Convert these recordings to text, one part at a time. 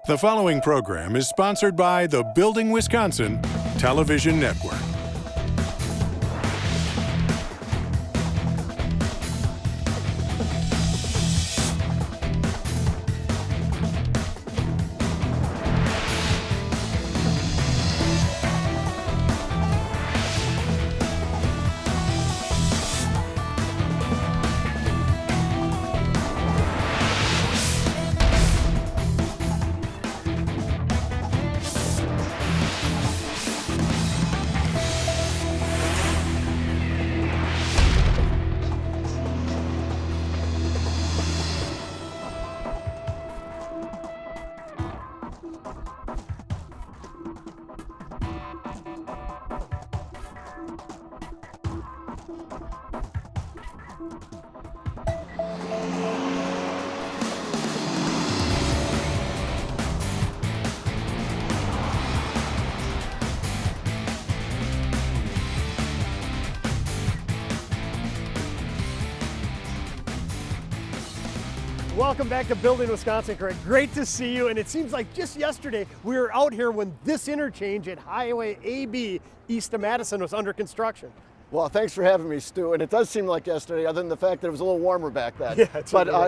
The following program is sponsored by the Building Wisconsin Television Network. Welcome back to Building Wisconsin, Craig. Great to see you. And it seems like just yesterday we were out here when this interchange at Highway AB east of Madison was under construction. Well, thanks for having me, Stu. And it does seem like yesterday, other than the fact that it was a little warmer back then. Yeah,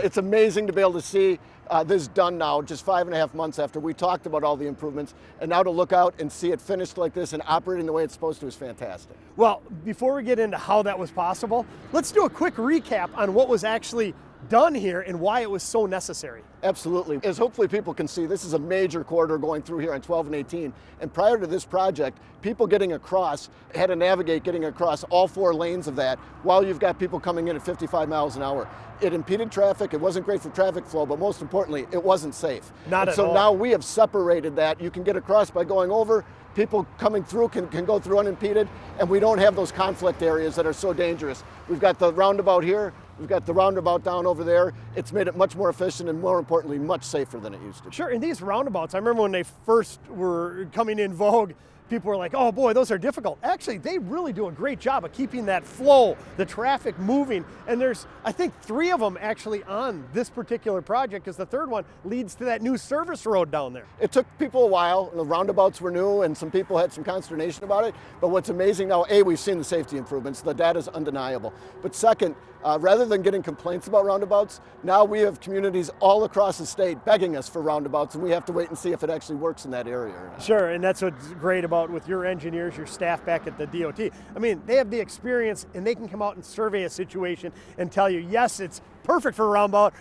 it's amazing to be able to see this done now, just 5.5 months after we talked about all the improvements. And now to look out and see it finished like this and operating the way it's supposed to is fantastic. Well, before we get into how that was possible, let's do a quick recap on what was actually done here and why it was so necessary. Absolutely. As hopefully people can see, this is a major corridor going through here on 12 and 18. And prior to this project, people getting across had to navigate getting across all 4 lanes of that while you've got people coming in at 55 miles an hour. It impeded traffic. It wasn't great for traffic flow, but most importantly, it wasn't safe. Not at all. So now we have separated that. You can get across by going over. People coming through can go through unimpeded, and we don't have those conflict areas that are so dangerous. We've got the roundabout here. We've got the roundabout down over there. It's made it much more efficient and, more importantly, much safer than it used to be. Sure, and these roundabouts, I remember when they first were coming in vogue, people were like, oh boy, those are difficult. Actually, they really do a great job of keeping that flow, the traffic moving. And there's, I think, 3 of them actually on this particular project, because the third one leads to that new service road down there. It took people a while. The roundabouts were new and some people had some consternation about it. But what's amazing now, A, we've seen the safety improvements. The data's undeniable. But second, rather than getting complaints about roundabouts, now we have communities all across the state begging us for roundabouts, and we have to wait and see if it actually works in that area or not. Sure, and that's what's great about with your engineers, your staff back at the DOT. I mean, they have the experience and they can come out and survey a situation and tell you, yes, it's perfect for a roundabout,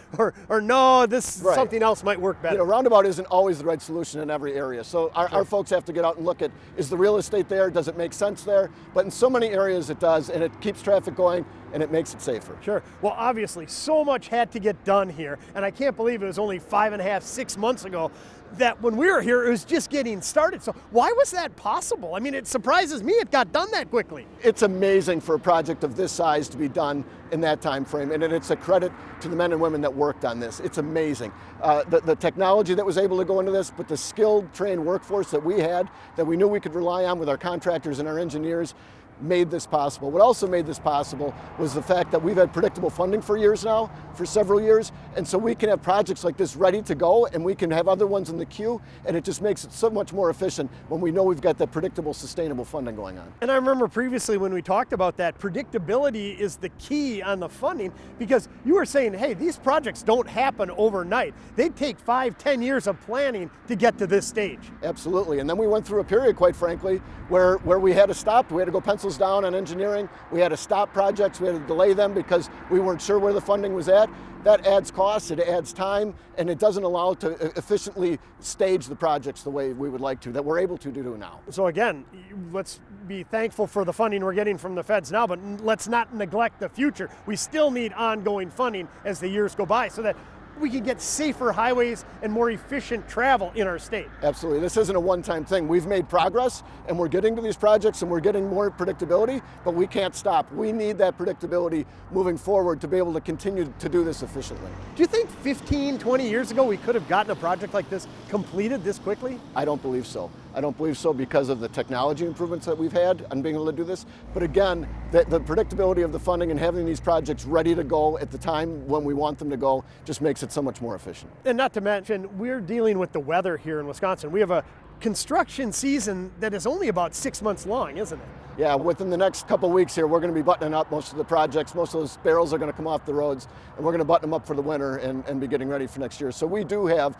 or no, this right. Something else might work better. You know, roundabout isn't always the right solution in every area. So our folks have to get out and look at, is the real estate there? Does it make sense there? But in so many areas it does, and it keeps traffic going and it makes it safer. Sure. Well, obviously, so much had to get done here, and I can't believe it was only 5.5, 6 months ago that when we were here, it was just getting started. So why was that possible? I mean, it surprises me it got done that quickly. It's amazing for a project of this size to be done in that time frame, and it's a credit to the men and women that worked on this. It's amazing. The technology that was able to go into this, but the skilled, trained workforce that we had, that we knew we could rely on with our contractors and our engineers, made this possible. What also made this possible was the fact that we've had predictable funding for years now, for several years, and so we can have projects like this ready to go, and we can have other ones in the queue, and it just makes it so much more efficient when we know we've got that predictable, sustainable funding going on. And I remember previously when we talked about that, predictability is the key on the funding, because you were saying, hey, these projects don't happen overnight. They take 5-10 years of planning to get to this stage. Absolutely, and then we went through a period, quite frankly, where we had to stop. We had to go pencils down on engineering. We had to stop projects. We had to delay them because we weren't sure where the funding was at. That adds costs, it adds time, and it doesn't allow it to efficiently stage the projects the way we would like to, that we're able to do now. So again, let's be thankful for the funding we're getting from the feds now, but let's not neglect the future. We still need ongoing funding as the years go by so that we can get safer highways and more efficient travel in our state. Absolutely. This isn't a one-time thing. We've made progress, and we're getting to these projects, and we're getting more predictability, but we can't stop. We need that predictability moving forward to be able to continue to do this efficiently. Do you think 15, 20 years ago we could have gotten a project like this completed this quickly? I don't believe so. I don't believe so because of the technology improvements that we've had on being able to do this. But again, the predictability of the funding and having these projects ready to go at the time when we want them to go just makes it so much more efficient. And not to mention, we're dealing with the weather here in Wisconsin. We have a construction season that is only about 6 months long, isn't it? Yeah, within the next couple weeks here, we're going to be buttoning up most of the projects. Most of those barrels are going to come off the roads, and we're going to button them up for the winter and be getting ready for next year. So we do have,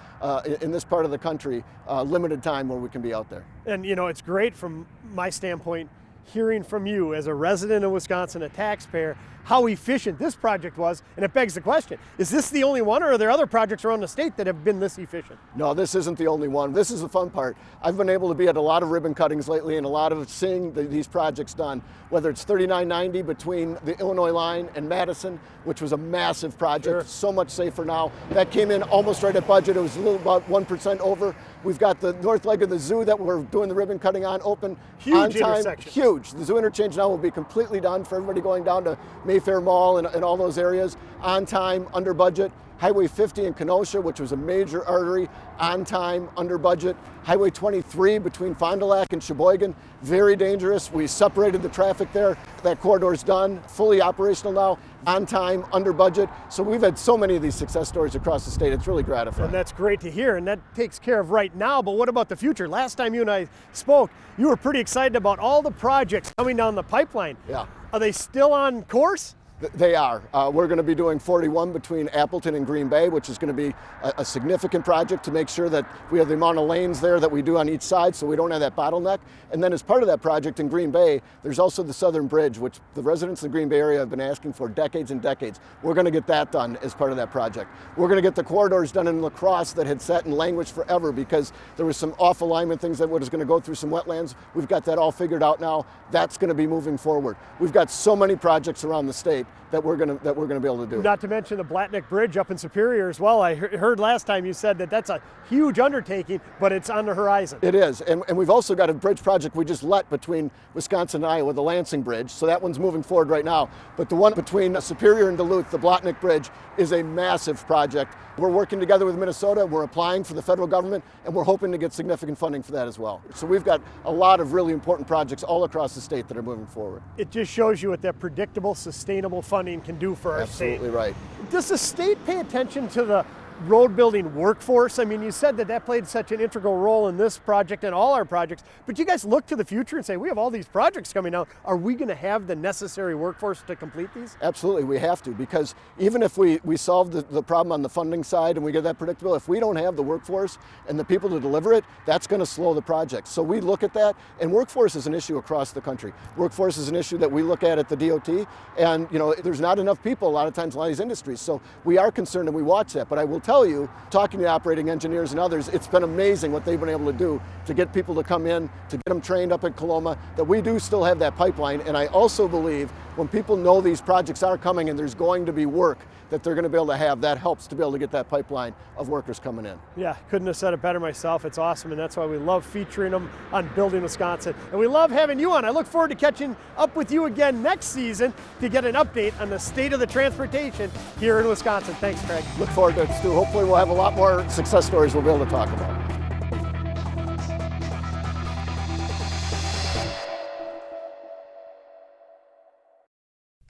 in this part of the country, limited time where we can be out there. And you know, it's great from my standpoint, hearing from you as a resident of Wisconsin, a taxpayer, how efficient this project was. And it begs the question, is this the only one, or are there other projects around the state that have been this efficient? No, this isn't the only one. This is the fun part. I've been able to be at a lot of ribbon cuttings lately and a lot of seeing these projects done, whether it's 3990 between the Illinois line and Madison, which was a massive project, Sure. so much safer now. That came in almost right at budget. It was a little about 1% over. We've got the north leg of the zoo that we're doing the ribbon cutting on open. Huge on time, intersection. Huge. The zoo interchange now will be completely done for everybody going down to Mayfair Mall and all those areas. On time, under budget. Highway 50 in Kenosha, which was a major artery, on time, under budget. Highway 23 between Fond du Lac and Sheboygan, very dangerous. We separated the traffic there. That corridor's done, fully operational now, on time, under budget. So we've had so many of these success stories across the state. It's really gratifying. And that's great to hear, and that takes care of right now, but what about the future? Last time you and I spoke, you were pretty excited about all the projects coming down the pipeline. Yeah. Are they still on course? They are. We're going to be doing 41 between Appleton and Green Bay, which is going to be a significant project to make sure that we have the amount of lanes there that we do on each side so we don't have that bottleneck. And then as part of that project in Green Bay, there's also the Southern Bridge, which the residents of the Green Bay area have been asking for decades and decades. We're going to get that done as part of that project. We're going to get the corridors done in La Crosse that had sat in language forever because there was some off alignment things that was going to go through some wetlands. We've got that all figured out now. That's going to be moving forward. We've got so many projects around the state that we're going to be able to do. Not to mention the Blatnick Bridge up in Superior as well. I heard last time you said that that's a huge undertaking, but it's on the horizon. It is, and we've also got a bridge project we just let between Wisconsin and Iowa, the Lansing Bridge, so that one's moving forward right now. But the one between Superior and Duluth, the Blatnick Bridge, is a massive project. We're working together with Minnesota, we're applying for the federal government, and we're hoping to get significant funding for that as well. So we've got a lot of really important projects all across the state that are moving forward. It just shows you what that predictable, sustainable funding can do for our state. Absolutely right. Does the state pay attention to the road building workforce? I mean, you said that played such an integral role in this project and all our projects, but you guys look to the future and say, we have all these projects coming out. Are we going to have the necessary workforce to complete these? Absolutely, we have to, because even if we solve the problem on the funding side and we get that predictable, if we don't have the workforce and the people to deliver it, that's going to slow the project. So we look at that, and workforce is an issue across the country. Workforce is an issue that we look at the DOT, and you know, there's not enough people a lot of times in a lot of these industries. So we are concerned and we watch that, but I will tell you, talking to operating engineers and others, it's been amazing what they've been able to do to get people to come in, to get them trained up at Coloma, that we do still have that pipeline. And I also believe when people know these projects are coming and there's going to be work that they're going to be able to have, that helps to be able to get that pipeline of workers coming in. Yeah, couldn't have said it better myself. It's awesome, and that's why we love featuring them on Building Wisconsin. And we love having you on. I look forward to catching up with you again next season to get an update on the state of the transportation here in Wisconsin. Thanks, Craig. Look forward to it, Stu. Hopefully we'll have a lot more success stories we'll be able to talk about.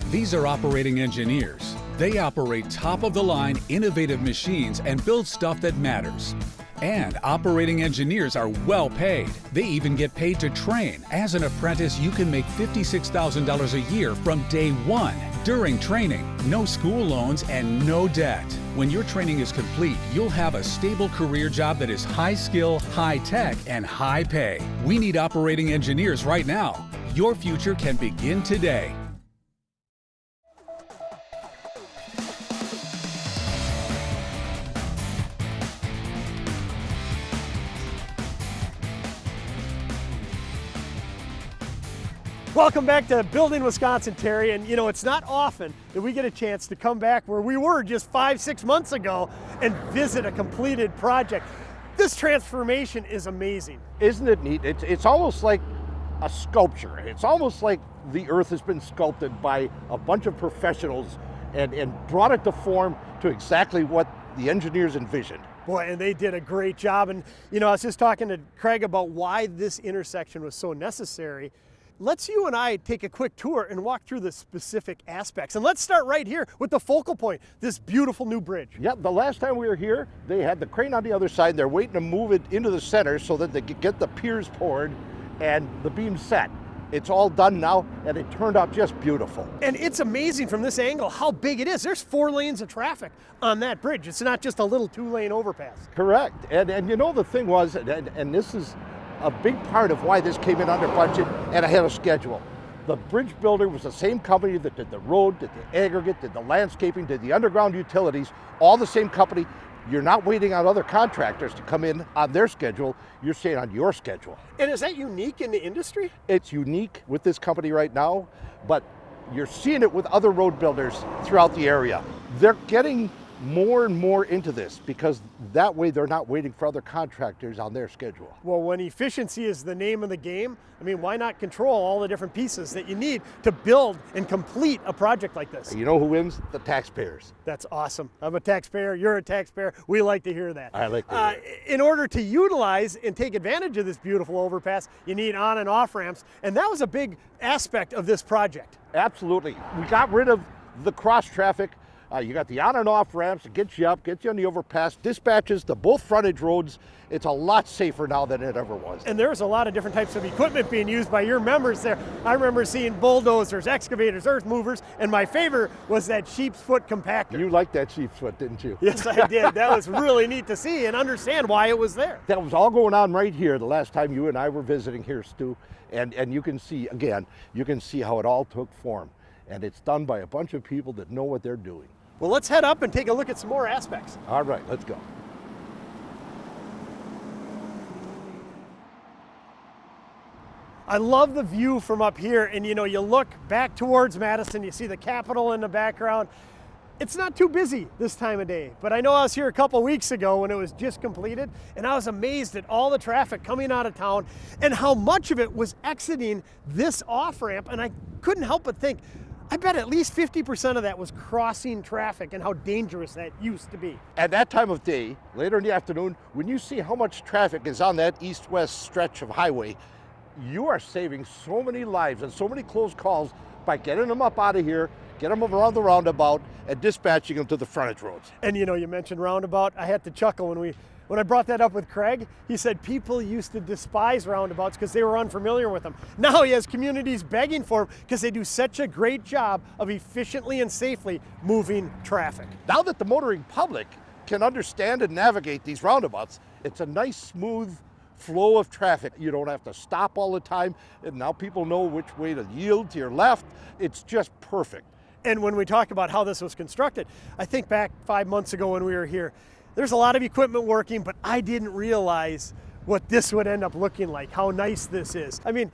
These are operating engineers. They operate top-of-the-line, innovative machines and build stuff that matters. And operating engineers are well paid. They even get paid to train. As an apprentice, you can make $56,000 a year from day one. During training, no school loans and no debt. When your training is complete, you'll have a stable career job that is high skill, high tech, and high pay. We need operating engineers right now. Your future can begin today. Welcome back to Building Wisconsin, Terry. And you know, it's not often that we get a chance to come back where we were just 5-6 months ago and visit a completed project. This transformation is amazing. Isn't it neat? It's almost like a sculpture. It's almost like the earth has been sculpted by a bunch of professionals and brought it to form to exactly what the engineers envisioned. Boy, and they did a great job. And, you know, I was just talking to Craig about why this intersection was so necessary. Let's you and I take a quick tour and walk through the specific aspects. And let's start right here with the focal point, this beautiful new bridge. Yep, the last time we were here, they had the crane on the other side. They're waiting to move it into the center so that they could get the piers poured and the beams set. It's all done now, and it turned out just beautiful. And it's amazing from this angle how big it is. There's 4 lanes of traffic on that bridge. It's not just a little 2-lane overpass. Correct. And you know, the thing was, and this is a big part of why this came in under budget and ahead of schedule. The bridge builder was the same company that did the road, did the aggregate, did the landscaping, did the underground utilities, all the same company. You're not waiting on other contractors to come in on their schedule, you're staying on your schedule. And is that unique in the industry? It's unique with this company right now, but you're seeing it with other road builders throughout the area. They're getting more and more into this because that way they're not waiting for other contractors on their schedule. Well, when efficiency is the name of the game, I mean, why not control all the different pieces that you need to build and complete a project like this? You know who wins? The taxpayers. That's awesome. I'm a taxpayer, you're a taxpayer. We like to hear that. I like to hear it. In order to utilize and take advantage of this beautiful overpass, you need on and off ramps, and that was a big aspect of this project. Absolutely. We got rid of the cross traffic. You got the on and off ramps, it gets you up, gets you on the overpass, dispatches to both frontage roads. It's a lot safer now than it ever was. And there's a lot of different types of equipment being used by your members there. I remember seeing bulldozers, excavators, earth movers, and my favorite was that sheep's foot compactor. You liked that sheep's foot, didn't you? Yes, I did. That was really neat to see and understand why it was there. That was all going on right here the last time you and I were visiting here, Stu. And you can see, again, you can see how it all took form. And it's done by a bunch of people that know what they're doing. Well, let's head up and take a look at some more aspects. All right, let's go. I love the view from up here, and you know, you look back towards Madison, you see the Capitol in the background. It's not too busy this time of day, but I know I was here a couple weeks ago when it was just completed, and I was amazed at all the traffic coming out of town and how much of it was exiting this off-ramp, and I couldn't help but think, I bet at least 50% of that was crossing traffic and how dangerous that used to be. At that time of day, later in the afternoon, when you see how much traffic is on that east-west stretch of highway, you are saving so many lives and so many close calls by getting them up out of here, get them around the roundabout, and dispatching them to the frontage roads. And you know, you mentioned roundabout. I had to chuckle when I brought that up with Craig. He said people used to despise roundabouts because they were unfamiliar with them. Now he has communities begging for them because they do such a great job of efficiently and safely moving traffic. Now that the motoring public can understand and navigate these roundabouts, it's a nice, smooth flow of traffic. You don't have to stop all the time, and now people know which way to yield to your left. It's just perfect. And when we talk about how this was constructed, I think back 5 months ago when we were here, there's a lot of equipment working, but I didn't realize what this would end up looking like, how nice this is. I mean,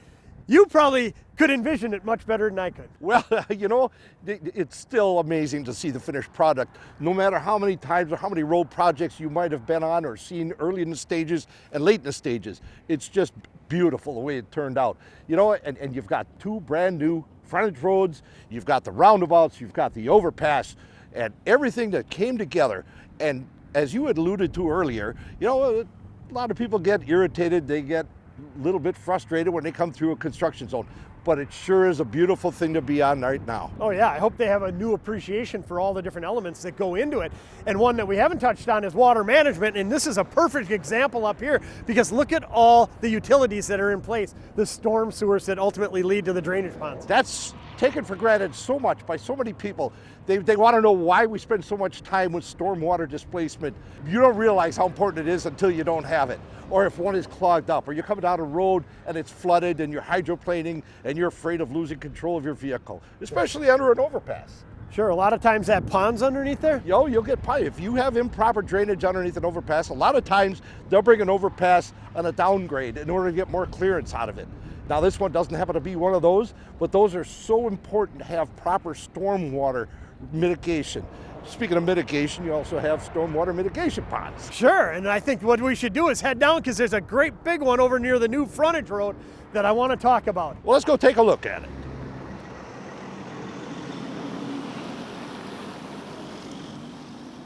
you probably could envision it much better than I could. Well, you know, it's still amazing to see the finished product, no matter how many times or how many road projects you might have been on or seen early in the stages and late in the stages. It's just beautiful the way it turned out. You know, and you've got 2 brand new frontage roads, you've got the roundabouts, you've got the overpass, and everything that came together. And as you had alluded to earlier, you know, a lot of people get irritated, they get a little bit frustrated when they come through a construction zone, but it sure is a beautiful thing to be on right now. Oh yeah, I hope they have a new appreciation for all the different elements that go into it. And one that we haven't touched on is water management, and this is a perfect example up here because look at all the utilities that are in place, the storm sewers that ultimately lead to the drainage ponds. That's taken for granted so much by so many people. They want to know why we spend so much time with stormwater displacement. You don't realize how important it is until you don't have it. Or if one is clogged up, or you're coming down a road and it's flooded and you're hydroplaning and you're afraid of losing control of your vehicle, especially under an overpass. Sure, a lot of times that pond's underneath there. You'll get pie. If you have improper drainage underneath an overpass, a lot of times they'll bring an overpass on a downgrade in order to get more clearance out of it. Now this one doesn't happen to be one of those, but those are so important to have proper stormwater mitigation. Speaking of mitigation, you also have stormwater mitigation ponds. Sure, and I think what we should do is head down because there's a great big one over near the new frontage road that I want to talk about. Well, let's go take a look at it.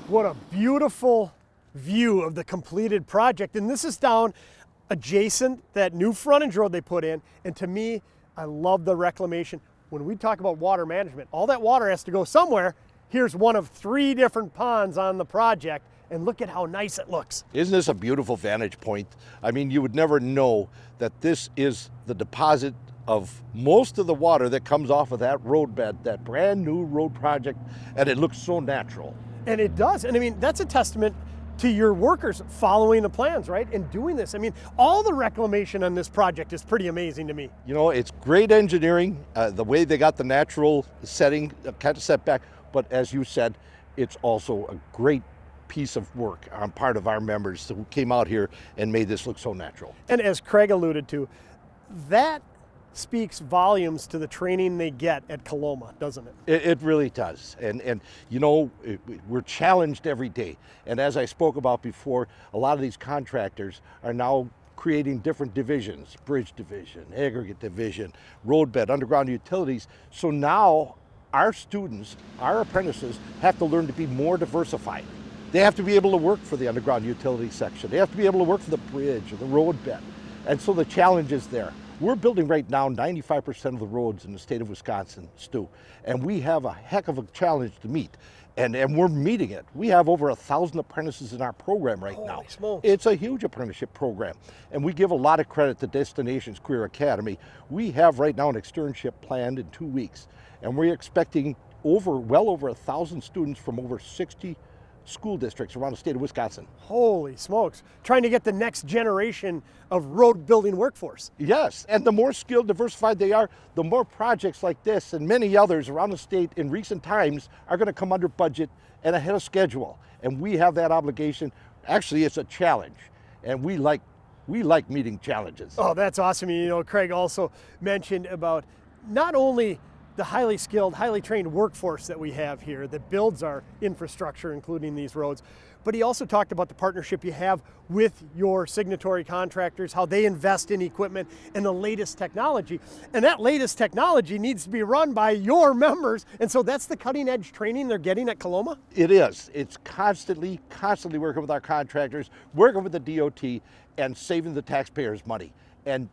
What a beautiful view of the completed project. And this is down adjacent that new frontage road they put in. And to me, I love the reclamation. When we talk about water management, all that water has to go somewhere. Here's one of 3 different ponds on the project, and look at how nice it looks. Isn't this a beautiful vantage point? I mean, you would never know that this is the deposit of most of the water that comes off of that road bed, that brand new road project, and it looks so natural. And it does. And I mean, that's a testament to your workers following the plans, right? And doing this. I mean, all the reclamation on this project is pretty amazing to me. You know, it's great engineering, the way they got the natural setting, kind of set back, but as you said, it's also a great piece of work on part of our members who came out here and made this look so natural. And as Craig alluded to, that speaks volumes to the training they get at Coloma, doesn't it? It really does. And you know, we're challenged every day. And as I spoke about before, a lot of these contractors are now creating different divisions, bridge division, aggregate division, roadbed, underground utilities. So now our students, our apprentices, have to learn to be more diversified. They have to be able to work for the underground utility section. They have to be able to work for the bridge or the roadbed. And so the challenge is there. We're building right now 95% of the roads in the state of Wisconsin, Stu, and we have a heck of a challenge to meet. And we're meeting it. We have over 1,000 apprentices in our program right now. Holy smokes. It's a huge apprenticeship program. And we give a lot of credit to Destinations Career Academy. We have right now an externship planned in 2 weeks. And we're expecting well over 1,000 students from over 60 school districts around the state of Wisconsin. Holy smokes. Trying to get the next generation of road building workforce. Yes, and the more skilled, diversified they are, the more projects like this and many others around the state in recent times are going to come under budget and ahead of schedule. And we have that obligation. Actually, it's a challenge, and we like meeting challenges. Oh, that's awesome. You know, Craig also mentioned about not only the highly skilled, highly trained workforce that we have here that builds our infrastructure, including these roads, but he also talked about the partnership you have with your signatory contractors, how they invest in equipment and the latest technology. And that latest technology needs to be run by your members. And so that's the cutting edge training they're getting at Coloma? It is. It's constantly working with our contractors, working with the DOT, and saving the taxpayers money. And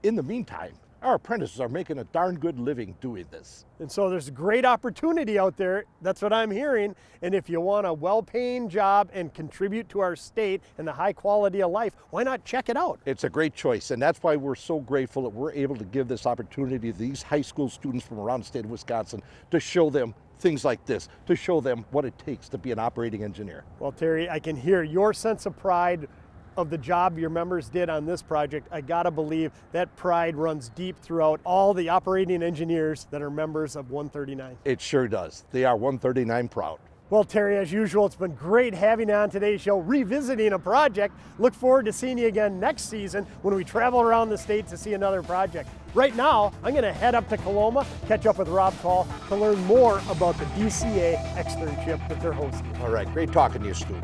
in the meantime, our apprentices are making a darn good living doing this. And so there's great opportunity out there. That's what I'm hearing. And if you want a well-paying job and contribute to our state and the high quality of life, why not check it out? It's a great choice. And that's why we're so grateful that we're able to give this opportunity to these high school students from around the state of Wisconsin to show them things like this, to show them what it takes to be an operating engineer. Well, Terry, I can hear your sense of pride of the job your members did on this project. I gotta believe that pride runs deep throughout all the operating engineers that are members of 139. It sure does. They are 139 proud. Well, Terry, as usual, it's been great having you on today's show, revisiting a project. Look forward to seeing you again next season when we travel around the state to see another project. Right now, I'm gonna head up to Coloma, catch up with Robb Kahl to learn more about the DCA externship that they're hosting. All right, great talking to you, Stu.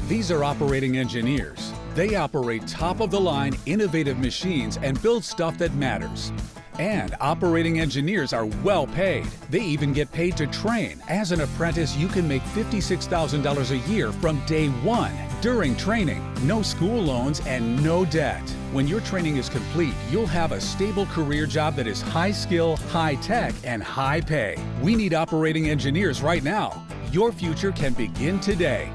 These are operating engineers. They operate top-of-the-line, innovative machines and build stuff that matters. And operating engineers are well paid. They even get paid to train. As an apprentice, you can make $56,000 a year from day one. During training, no school loans and no debt. When your training is complete, you'll have a stable career job that is high skill, high tech, and high pay. We need operating engineers right now. Your future can begin today.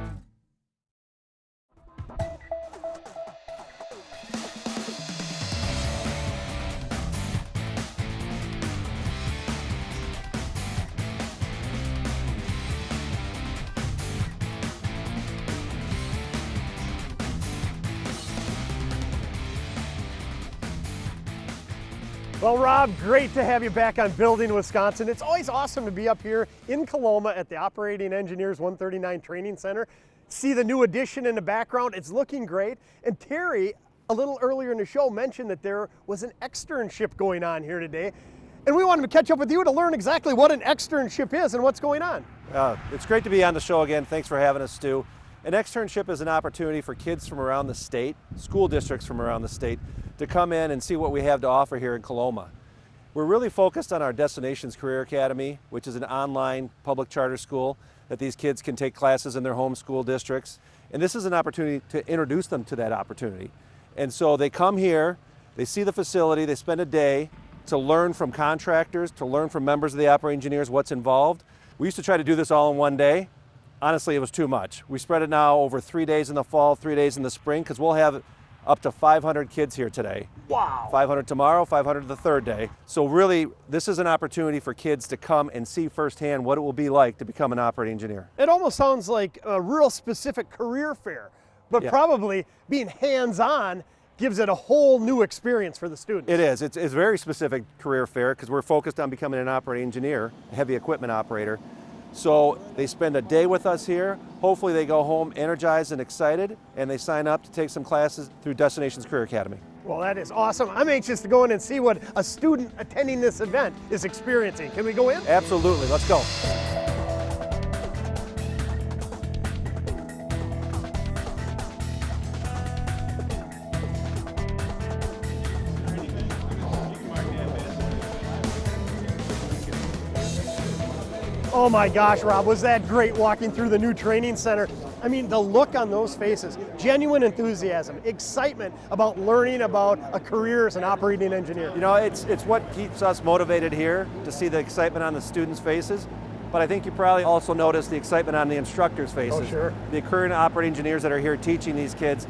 Well, Robb, great to have you back on Building Wisconsin. It's always awesome to be up here in Coloma at the Operating Engineers 139 Training Center. See the new addition in the background. It's looking great. And Terry, a little earlier in the show, mentioned that there was an externship going on here today. And we wanted to catch up with you to learn exactly what an externship is and what's going on. It's great to be on the show again. Thanks for having us, Stu. An externship is an opportunity for kids from around the state, school districts from around the state, to come in and see what we have to offer here in Coloma. We're really focused on our Destinations Career Academy, which is an online public charter school that these kids can take classes in their home school districts. And this is an opportunity to introduce them to that opportunity. And so they come here, they see the facility, they spend a day to learn from contractors, to learn from members of the operating engineers what's involved. We used to try to do this all in one day. Honestly, it was too much. We spread it now over 3 days in the fall, 3 days in the spring, because we'll have up to 500 kids here today. Wow. 500 tomorrow, 500 the third day. So really, this is an opportunity for kids to come and see firsthand what it will be like to become an operating engineer. It almost sounds like a real specific career fair, but Yeah. probably being hands-on gives it a whole new experience for the students. It is. It's a very specific career fair because we're focused on becoming an operating engineer, a heavy equipment operator. So they spend a day with us here. Hopefully they go home energized and excited, and they sign up to take some classes through Destinations Career Academy. Well, that is awesome. I'm anxious to go in and see what a student attending this event is experiencing. Can we go in? Absolutely. Let's go. Oh my gosh, Rob, was that great walking through the new training center. I mean, the look on those faces, genuine enthusiasm, excitement about learning about a career as an operating engineer. You know, it's what keeps us motivated here, to see the excitement on the students' faces. But I think you probably also notice the excitement on the instructors' faces. Oh, sure. The current operating engineers that are here teaching these kids,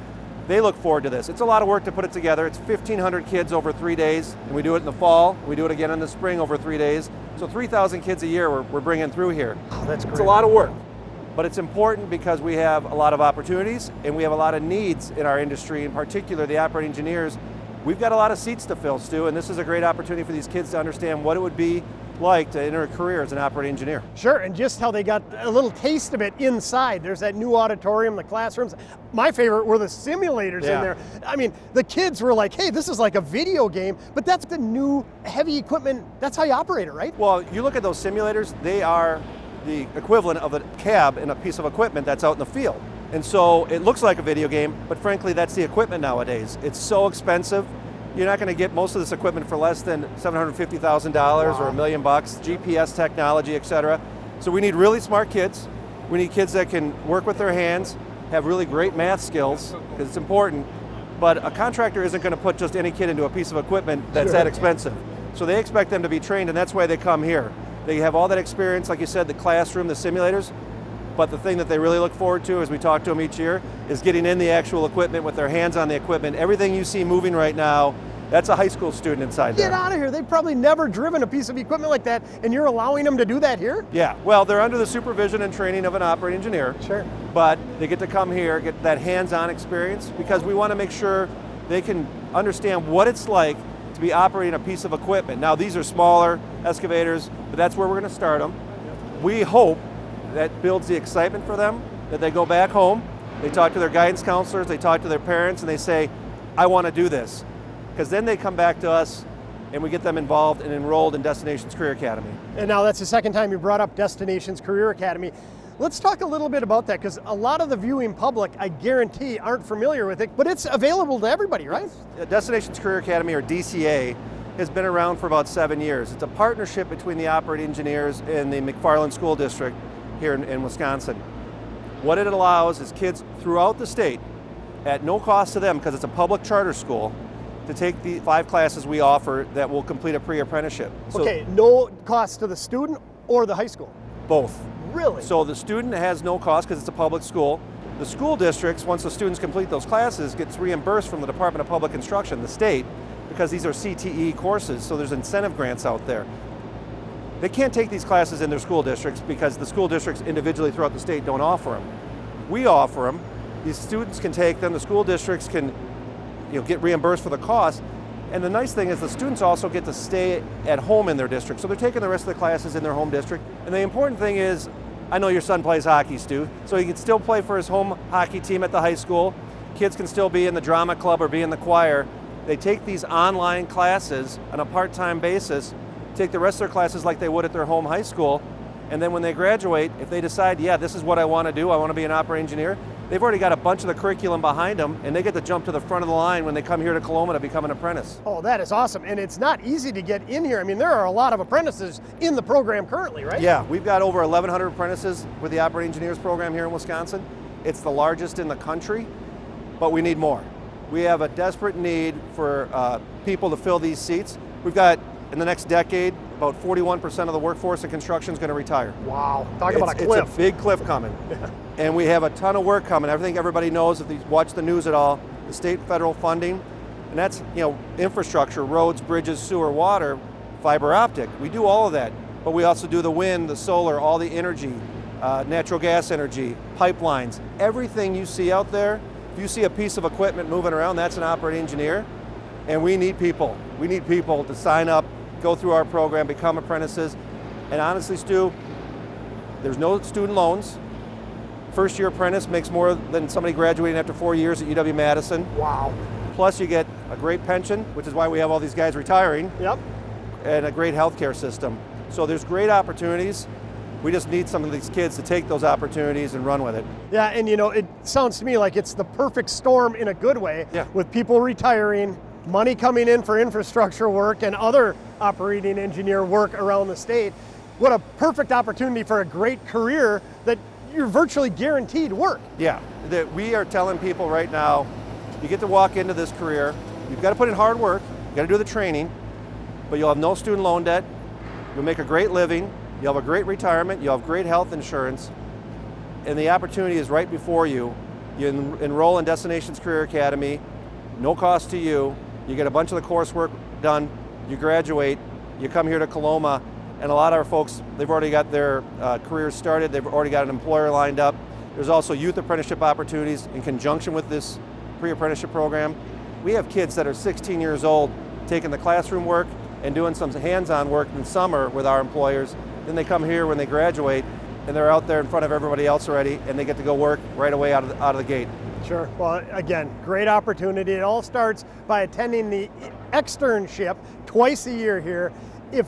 they look forward to this. It's a lot of work to put it together. It's 1,500 kids over 3 days, and we do it in the fall. We do it again in the spring over 3 days. So 3,000 kids a year we're bringing through here. Oh, that's great. It's a lot of work, but it's important because we have a lot of opportunities and we have a lot of needs in our industry, in particular the operating engineers. We've got a lot of seats to fill, Stu, and this is a great opportunity for these kids to understand what it would be like to enter a career as an operating engineer. Sure, and just how they got a little taste of it inside. There's that new auditorium, the classrooms. My favorite were the simulators in Yeah. there. I mean, the kids were like, hey, this is like a video game, but that's the new heavy equipment. That's how you operate it, right? Well, you look at those simulators, they are the equivalent of a cab in a piece of equipment that's out in the field. And so it looks like a video game, but frankly, that's the equipment nowadays. It's so expensive. You're not going to get most of this equipment for less than $750,000 or $1 million, GPS technology, et cetera. So we need really smart kids. We need kids that can work with their hands, have really great math skills, because it's important. But a contractor isn't going to put just any kid into a piece of equipment that's that expensive. So they expect them to be trained, and that's why they come here. They have all that experience, like you said, the classroom, the simulators. But the thing that they really look forward to as we talk to them each year is getting in the actual equipment with their hands on the equipment. Everything you see moving right now, that's a high school student inside there. Get out of here. They've probably never driven a piece of equipment like that, and you're allowing them to do that here? Yeah, well, they're under the supervision and training of an operating engineer. Sure. But they get to come here, get that hands-on experience, because we want to make sure they can understand what it's like to be operating a piece of equipment. Now, these are smaller excavators, but that's where we're going to start them. We hope that builds the excitement for them, that they go back home, they talk to their guidance counselors, they talk to their parents, and they say, I want to do this. Because then they come back to us and we get them involved and enrolled in Destinations Career Academy. And now that's the second time you brought up Destinations Career Academy. Let's talk a little bit about that, because a lot of the viewing public, I guarantee, aren't familiar with it, but it's available to everybody, right? Destinations Career Academy, or DCA, has been around for about 7 years. It's a partnership between the operating engineers and the McFarland School District here in Wisconsin. What it allows is kids throughout the state, at no cost to them because it's a public charter school, to take the 5 classes we offer that will complete a pre-apprenticeship. So Okay, no cost to the student or the high school? both. Really? So the student has no cost because it's a public school. The school districts, once the students complete those classes, gets reimbursed from the Department of Public Instruction, the state, because these are CTE courses, so there's incentive grants out there. They can't take these classes in their school districts because the school districts individually throughout the state don't offer them. We offer them. These students can take them. The school districts can get reimbursed for the cost. And the nice thing is the students also get to stay at home in their district. So they're taking the rest of the classes in their home district. And the important thing is, I know your son plays hockey, Stu, so he can still play for his home hockey team at the high school. Kids can still be in the drama club or be in the choir. They take these online classes on a part-time basis, take the rest of their classes like they would at their home high school, and then when they graduate, if they decide, yeah, this is what I want to do, I want to be an operating engineer, they've already got a bunch of the curriculum behind them, and they get to jump to the front of the line when they come here to Coloma to become an apprentice. Oh, that is awesome. And it's not easy to get in here. I mean, there are a lot of apprentices in the program currently, right? Yeah, we've got over 1,100 apprentices with the Operating Engineers program here in Wisconsin. It's the largest in the country, but we need more. We have a desperate need for people to fill these seats. We've got, in the next decade, about 41% of the workforce in construction is going to retire. Wow, talk about a cliff. It's a big cliff coming. And we have a ton of work coming. I think everybody knows, if they watch the news at all, the state and federal funding, and that's, you know, infrastructure, roads, bridges, sewer, water, fiber optic. We do all of that, but we also do the wind, the solar, all the energy, natural gas energy, pipelines. Everything you see out there, if you see a piece of equipment moving around, that's an operating engineer, and we need people. We need people to sign up, go through our program, become apprentices. And honestly, Stu, there's no student loans. First year apprentice makes more than somebody graduating after 4 years at UW-Madison. Wow. Plus you get a great pension, which is why we have all these guys retiring. Yep. And a great healthcare system. So there's great opportunities. We just need some of these kids to take those opportunities and run with it. Yeah, and you know, it sounds to me like it's the perfect storm in a good way, Yeah. with people retiring, money coming in for infrastructure work and other operating engineer work around the state. What a perfect opportunity for a great career that you're virtually guaranteed work. Yeah, that we are telling people right now, you get to walk into this career, you've got to put in hard work, you got to do the training, but you'll have no student loan debt, you'll make a great living, you'll have a great retirement, you'll have great health insurance, and the opportunity is right before you. You enroll in Destinations Career Academy, no cost to you, you get a bunch of the coursework done, you graduate, you come here to Coloma, and a lot of our folks, they've already got their careers started, they've already got an employer lined up. There's also youth apprenticeship opportunities in conjunction with this pre-apprenticeship program. We have kids that are 16 years old taking the classroom work and doing some hands-on work in summer with our employers. Then they come here when they graduate, and they're out there in front of everybody else already, and they get to go work right away out of the gate. Sure. Well, again, great opportunity. It all starts by attending the externship twice a year here. If,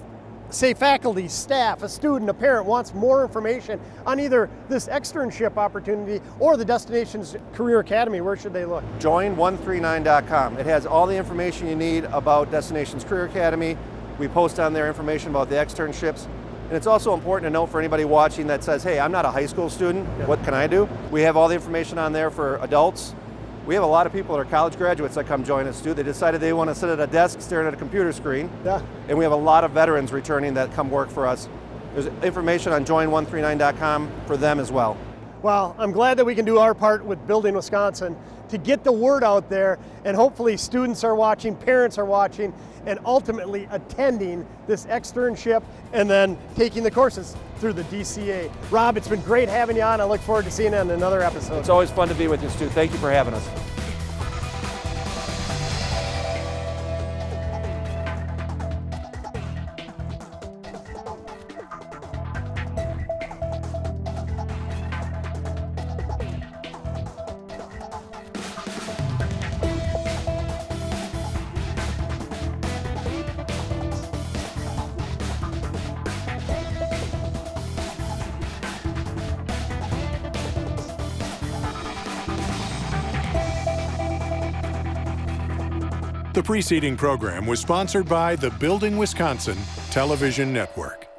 say, faculty, staff, a student, a parent wants more information on either this externship opportunity or the Destinations Career Academy, where should they look? Join139.com. It has all the information you need about Destinations Career Academy. We post on there information about the externships. And it's also important to note for anybody watching that says, hey, I'm not a high school student, what can I do? We have all the information on there for adults. We have a lot of people that are college graduates that come join us too. They decided they want to sit at a desk staring at a computer screen. Yeah. And we have a lot of veterans returning that come work for us. There's information on join139.com for them as well. Well, I'm glad that we can do our part with Building Wisconsin to get the word out there, and hopefully students are watching, parents are watching, and ultimately attending this externship and then taking the courses through the DCA. Rob, it's been great having you on. I look forward to seeing you on another episode. It's always fun to be with you, Stu. Thank you for having us. The preceding program was sponsored by the Building Wisconsin Television Network.